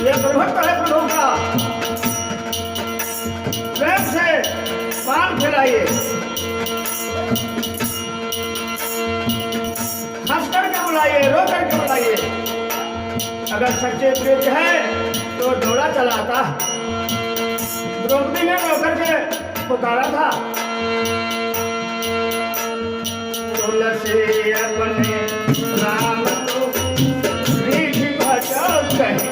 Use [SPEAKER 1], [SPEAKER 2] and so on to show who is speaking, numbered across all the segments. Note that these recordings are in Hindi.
[SPEAKER 1] ये दुर्भक्त है प्रभु का। प्रेम से पान खिलाइए, हंस करके बुलाइए, रो करके बुलाइए। अगर सच्चे प्रेम है तो डोला चलाता। द्रौपदी ने रो करके पुकारा था, तुलसी अपने राम को रीति भजो कहे,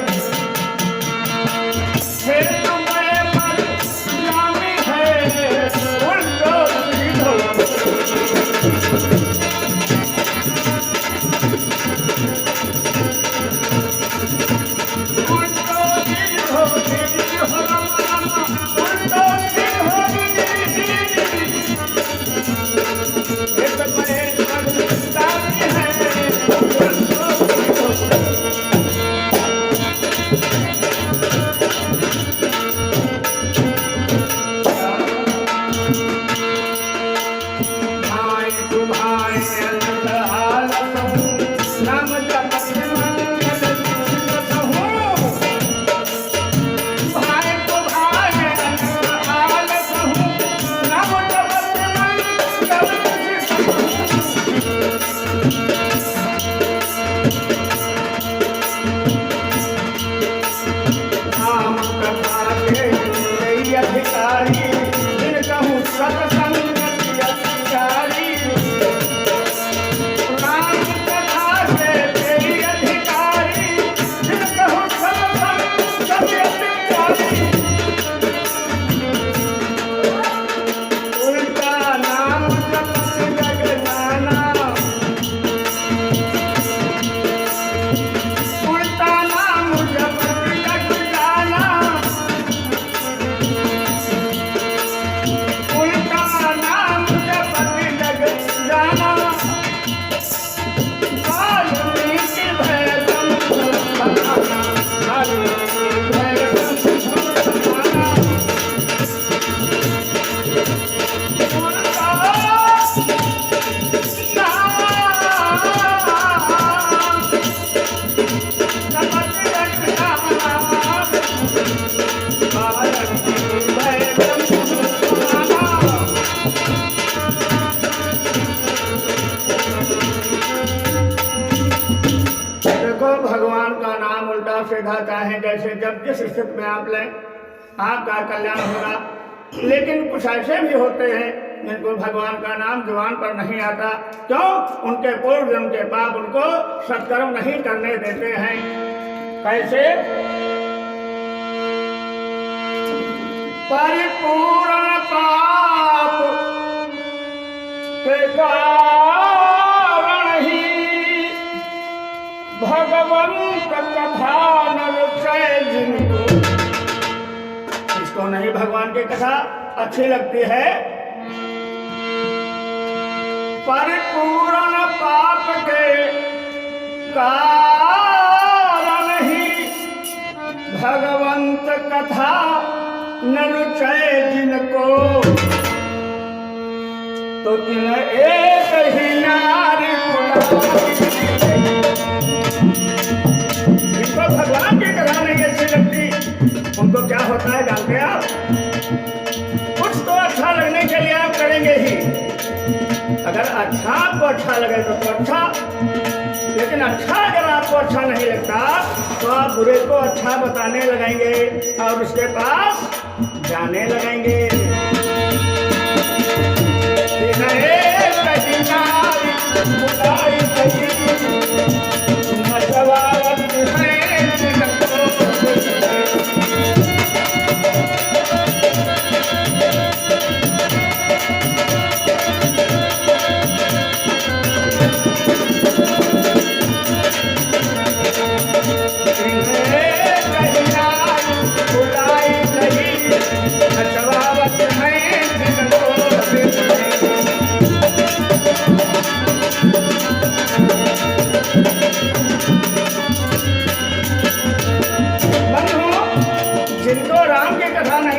[SPEAKER 1] चाहे जैसे जब जिस स्थिति में आप लें आपका कल्याण होगा। लेकिन कुछ ऐसे भी होते हैं जिनको भगवान का नाम जुबान पर नहीं आता। क्यों? उनके पूर्व जन्म के पाप उनको सत्कर्म नहीं करने देते हैं। कैसे? परिपूर्ण पाप के कारण ही भगवंत कथा जिनको, इसको नहीं भगवान की कथा अच्छी लगती है। परिपूर्ण पाप के कारण ही भगवंत कथा न रुचे जिनको, तो तिन एक ही नारी भगवान की कथा नहीं अच्छी लगती। उनको क्या होता है जानते आप? अगर अच्छा आपको अच्छा लगे तो अच्छा, लेकिन अच्छा अगर आपको अच्छा नहीं लगता तो आप बुरे को अच्छा बताने लगेंगे और उसके पास जाने लगेंगे।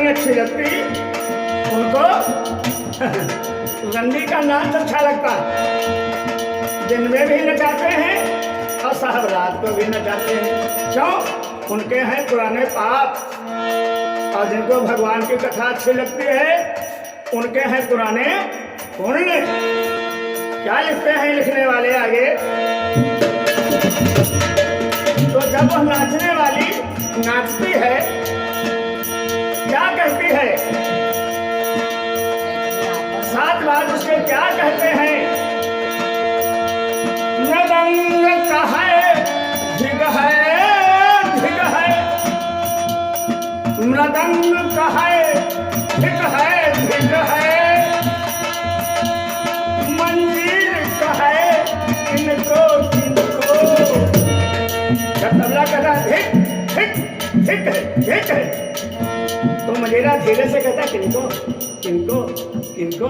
[SPEAKER 1] अच्छी लगती उनको रंडी का नाच अच्छा लगता है। दिन में भी नचाते हैं और साहब रात को भी नचाते हैं। क्यों? उनके हैं पुराने पाप। और जिनको भगवान की कथा अच्छी लगती है उनके हैं पुराने पुण्य। क्या लिखते हैं लिखने वाले आगे? तो जब वह नाचने वाली नाचती है क्या कहती है? सात बार उसके क्या कहते हैं? मृदंग कहे धिग है धिग है, मृदंग कहे धिग है धिग है, मंजीर कहे इनको किनको। जब तबला कहता धिक धिक धिक है धिक है तो मजेरा धीरे से कहता किनको किनको किनको।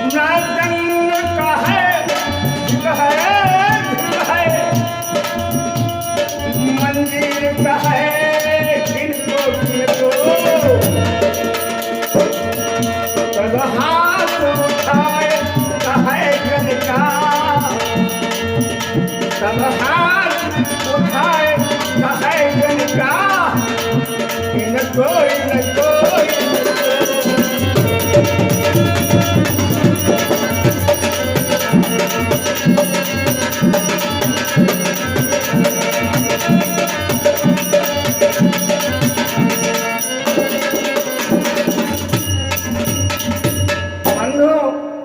[SPEAKER 1] मृदंग कहे धिग है, मंजीर कहे किनको किनको। तब हाथ उठाए कहे गनका, तब हाथ उठाए कहे गनका, इनको इनको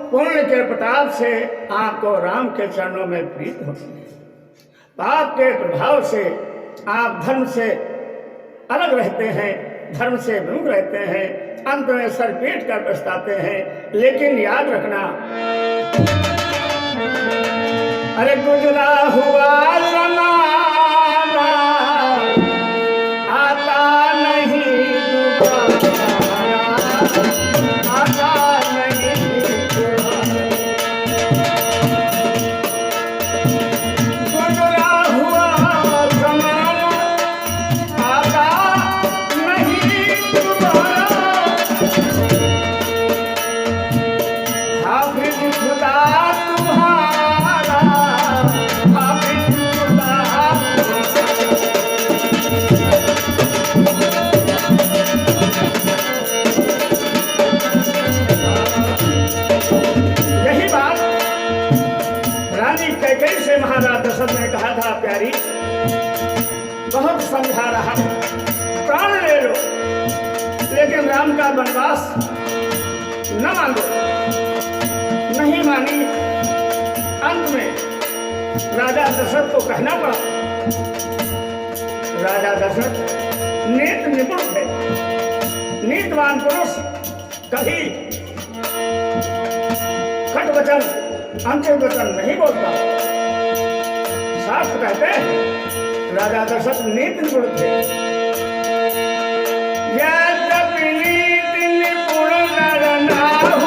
[SPEAKER 1] पुण्य के प्रताप से आपको राम के चरणों में प्रीत होती है। पाप के प्रभाव से आप धर्म से अलग रहते हैं, धर्म से विमुख रहते हैं, अंत में सर पीट कर पछताते हैं। लेकिन याद रखना, अरे गुजरा हुआ ज़माना आता नहीं दोबारा, आता नहीं दोबारा। गुजरा हुआ ज़माना आता नहीं दोबारा। हाफिज़ खुदा तुम्हारा, हाफिज़ खुदा यही बात रानी कैकेयी से महाराज दशरथ ने कहा था, प्यारी बहुत समझा रहा, प्राण ले लो लेकिन राम का वनवास न मांगो। नहीं मानी। अंत में राजा दशरथ को कहना पड़ा। राजा दशरथ नीत निपुण थे, नीतवान पुरुष कभी खट वचन अंतिम वचन नहीं बोलता। शास्त्र कहते हैं राजा दशरथ नीत निपुण थे। यद्यपि नीति निपुण नर नाहु,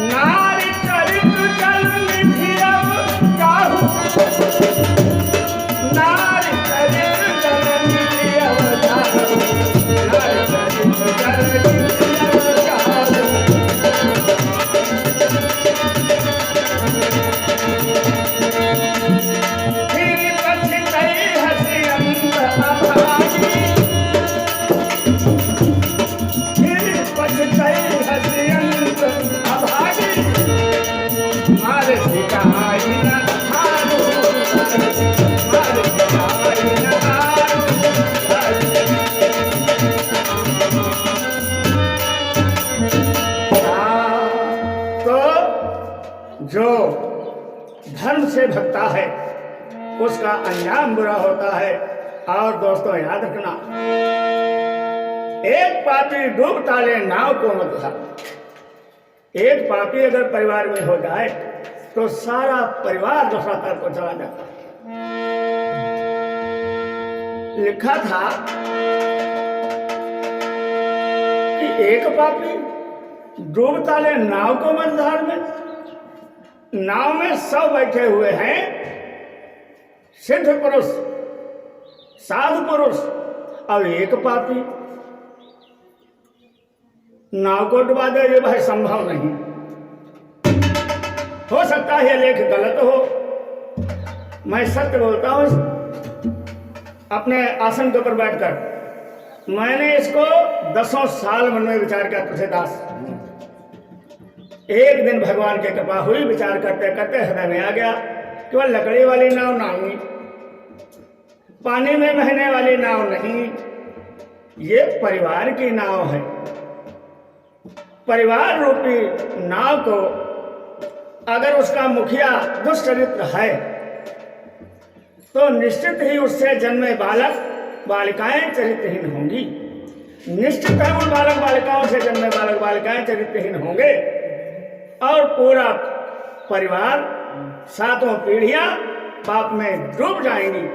[SPEAKER 1] नारी चरित्र जल निधि अब काहू, नारी चरित्र जल निधि अब काहू, नारी चरित्र जल निधि अब काहू। फिर पछतई भगता है उसका अंजाम बुरा होता है। और दोस्तों याद रखना, एक पापी डूब डाले नाव को मत भर। एक पापी अगर परिवार में हो जाए तो सारा परिवार दूसरा तरफ को चला जाता है। लिखा था कि एक पापी डूब डाले नाव को मत धार में। नाव में सब बैठे हुए हैं, सिद्ध पुरुष, साधु पुरुष, और एक पापी नाव को डुबा दे, ये भाई संभव नहीं। हो सकता है लेख गलत हो, मैं सत्य बोलता हूं। अपने आसन के ऊपर बैठकर मैंने इसको 10 साल मन में विचार किया। तुलसीदास, एक दिन भगवान की कृपा हुई, विचार करते करते हृदय में आ गया कि वह लकड़ी वाली नाव नहीं, पानी में बहने वाली नाव नहीं, ये परिवार की नाव है। परिवार रूपी नाव को अगर उसका मुखिया दुष्चरित्र है तो निश्चित ही उससे जन्मे बालक बालिकाएं चरित्रहीन होंगी। निश्चित है उन बालक बालिकाओं से जन्मे बालक बालिकाएं चरित्रहीन होंगे और पूरा परिवार, 7 पीढ़ियां पाप में डूब जाएंगी।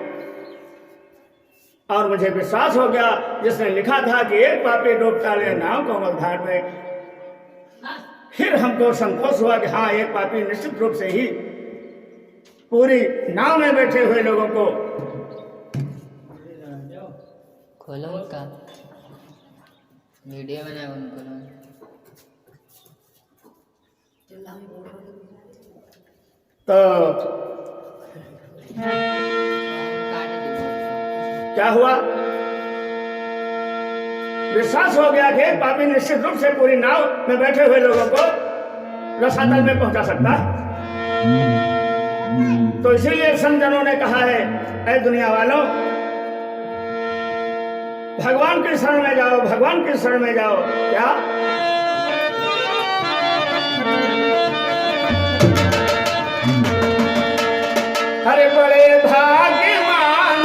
[SPEAKER 1] और मुझे विश्वास हो गया, जिसने लिखा था कि एक पापी डूब डाले नाव को मझधार में, फिर हमको संतोष हुआ कि हाँ, एक पापी निश्चित रूप से ही पूरी नाव में बैठे हुए लोगों को
[SPEAKER 2] खोलो, उनका वीडियो बनाया उनको।
[SPEAKER 1] तो क्या हुआ, विश्वास हो गया कि पापी निश्चित रूप से पूरी नाव में बैठे हुए लोगों को रसातल में पहुंचा सकता है। तो इसीलिए संतों ने कहा है, ऐ दुनिया वालों, भगवान के शरण में जाओ, भगवान के शरण में जाओ। क्या अरे बड़े भाग्यवान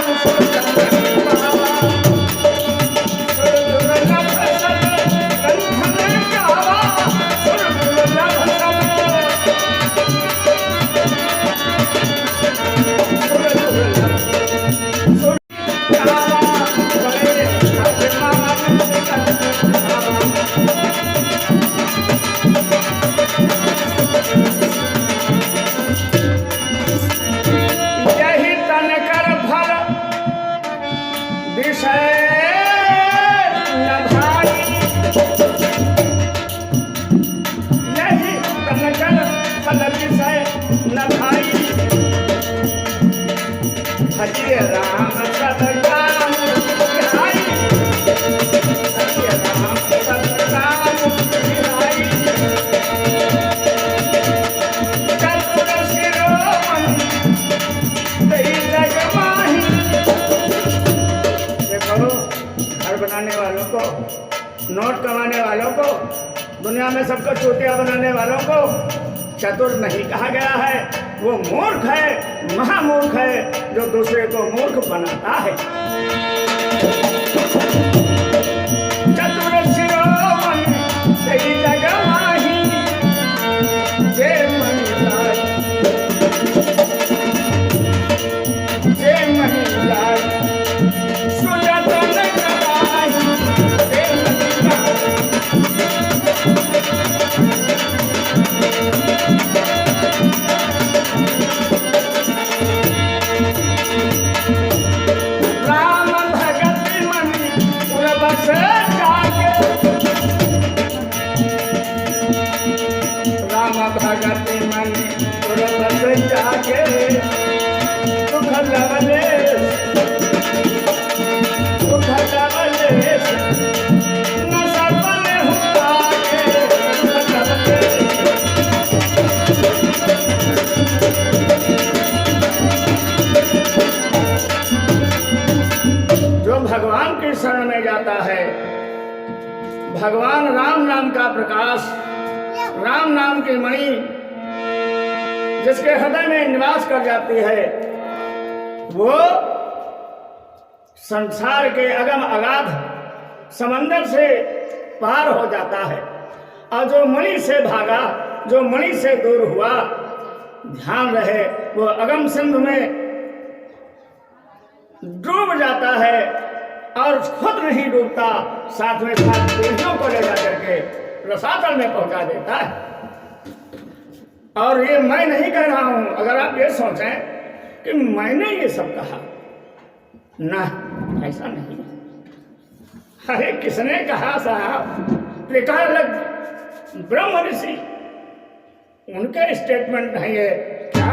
[SPEAKER 1] नोट कमाने वालों को, दुनिया में सबको चूतिया बनाने वालों को चतुर नहीं कहा गया है। वो मूर्ख है, महामूर्ख है, जो दूसरे को मूर्ख बनाता है। चतुर शिरोमणि तेरी जगह माही, जय महिलाए, जय महिलाए, सुजतन कराही, जय महिलाए। राम भगत मणि पुरबस जागे, राम भगत मणि पुरबस जागे, सुख लवलेश, सुख लवलेश, न सपन हुआ के, सुख लवलेश। जो भगवान के शरण में जाता है, भगवान राम नाम का प्रकाश, राम नाम की मणि जिसके हृदय में निवास कर जाती है, वो संसार के अगम अगाध समंदर से पार हो जाता है। और जो मणि से भागा, जो मणि से दूर हुआ, ध्यान रहे, वो अगम सिंधु में डूब जाता है और खुद नहीं डूबता, साथ में साथ पीढ़ियों को ले जाकर के रसातल में पहुंचा देता है। और ये मैं नहीं कह रहा हूं, अगर आप ये सोचें कि मैंने ये सब कहा, ना, ऐसा नहीं। अरे किसने कहा साहब? त्रिकालज्ञ ब्रह्म ऋषि, उनके स्टेटमेंट है ये। क्या?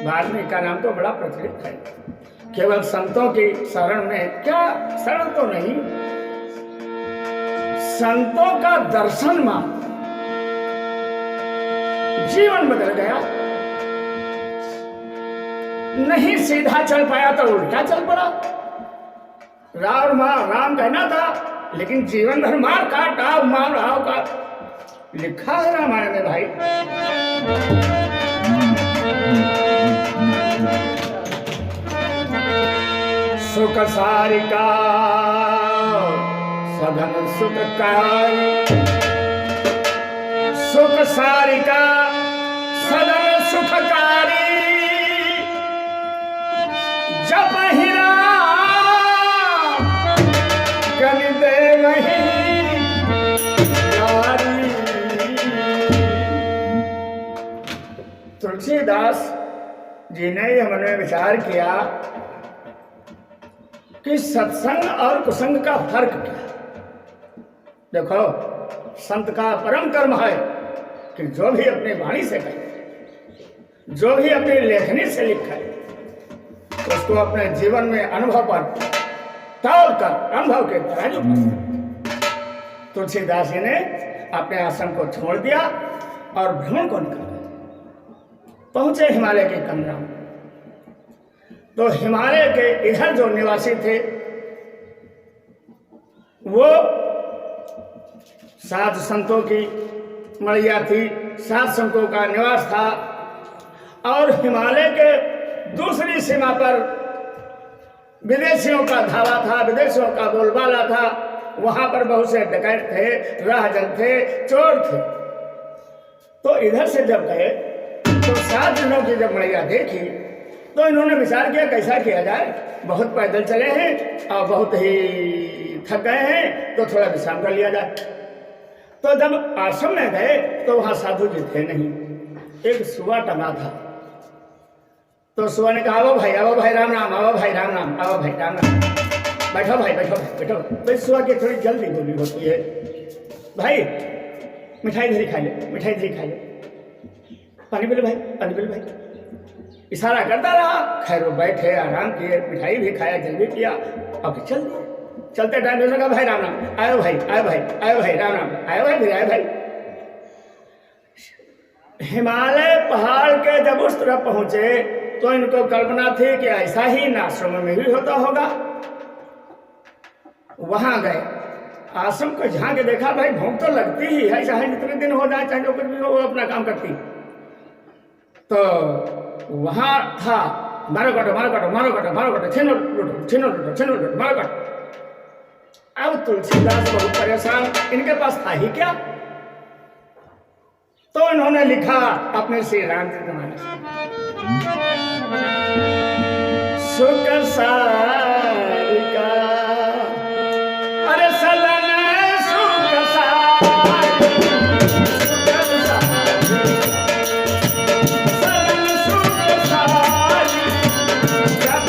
[SPEAKER 1] वाल्मीकि का नाम तो बड़ा प्रचलित है, केवल संतों की शरण में, क्या शरण तो नहीं, संतों का दर्शन मान जीवन बदल गया। नहीं सीधा चल पाया तो उल्टा चल पड़ा। राम कहना था, लेकिन जीवन भर मार काट, आओ मार आओ का लिखा है रामायण में भाई। सुख सारिका सधन सुखकारी, सुख सारिका सदन सुखकारी, जप ही राम गण दे वही यारी। तुलसीदास जी ने यह मन में विचार किया कि सत्संग और कुसंग का फर्क क्या है। देखो, संत का परम कर्म है कि जो भी अपनी वाणी से कहे, जो भी अपनी लेखनी से लिखे, उसको अपने जीवन में अनुभव पर तौल कर, अनुभव के तराजू पर। तुलसीदास जी ने अपने आश्रम को छोड़ दिया और भ्रमण को निकल गए, पहुंचे हिमालय के कमरा में। तो हिमालय के इधर जो निवासी थे, वो साध संतों की मड़िया थी, साध संतों का निवास था। और हिमालय के दूसरी सीमा पर विदेशियों का धावा था, विदेशियों का बोलबाला था। वहां पर बहुत से डकैत थे, राहजन थे, चोर थे। तो इधर से जब गए तो 7 दिनों की जब मड़िया देखी तो इन्होंने विचार किया कैसा किया जाए। बहुत पैदल चले हैं और बहुत ही थक गए हैं, तो थोड़ा विश्राम कर लिया जाए। तो जब आश्रम में गए तो वहां साधु जी थे नहीं, एक सुआ टंगा था। तो सुआ ने कहा, आओ भाई राम राम, आओ भाई राम राम, आओ भाई राम राम, बैठो भाई बैठो बैठो। तो इस सुआ की थोड़ी जल्दी बोली होती है, भाई मिठाई धरी खा ले, मिठाई धरी खा ले, पानी पी लो भाई, पानी पी लो भाई। इशारा करता रहा। खैर वो बैठे, आराम किए, मिठाई भी खाया, जल्दी किया, अब चल दिए। चलते टाइम उसने कहा, भाई राम राम, आयो भाई, आयो भाई, आयो भाई राम राम, आयो भाई, फिर आयो भाई। हिमालय पहाड़ के जब उस तरफ पहुंचे तो इनको कल्पना थी कि ऐसा ही आश्रम में भी होता होगा। वहां गए, आश्रम को झांक के देखा, भाई भूख तो लगती ही है, चाहे जितने दिन हो जाए, चाहे जो कुछ भी हो, वो अपना काम करती। तो वहां था, मारो काटो मारो काटो मारो काटो मारो काटो, छीनो लूटो छीनो लूटो छीनो लूटो, मारो काटो। अब तुलसीदास बहुत परेशान, इनके पास था ही क्या। तो इन्होंने लिखा अपने श्री रामचरितमानस, सुख सारिका, अरे सलन सुख सारिका, सलन सुख सारिका, जब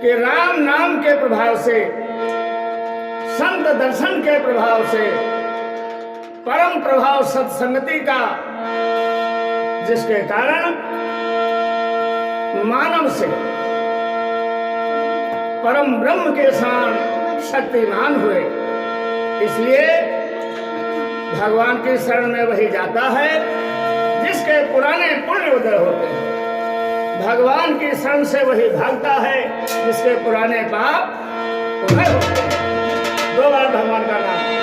[SPEAKER 1] कि राम नाम के प्रभाव से, संत दर्शन के प्रभाव से, परम प्रभाव सत्संगति का, जिसके कारण मानव से परम ब्रह्म के समान शक्तिमान हुए। इसलिए भगवान की शरण में वही जाता है जिसके पुराने पुण्य उदय होते हैं। भगवान की शरण से वही भागता है जिसके पुराने पाप उदय होते हैं। 2 बार भगवान का नाम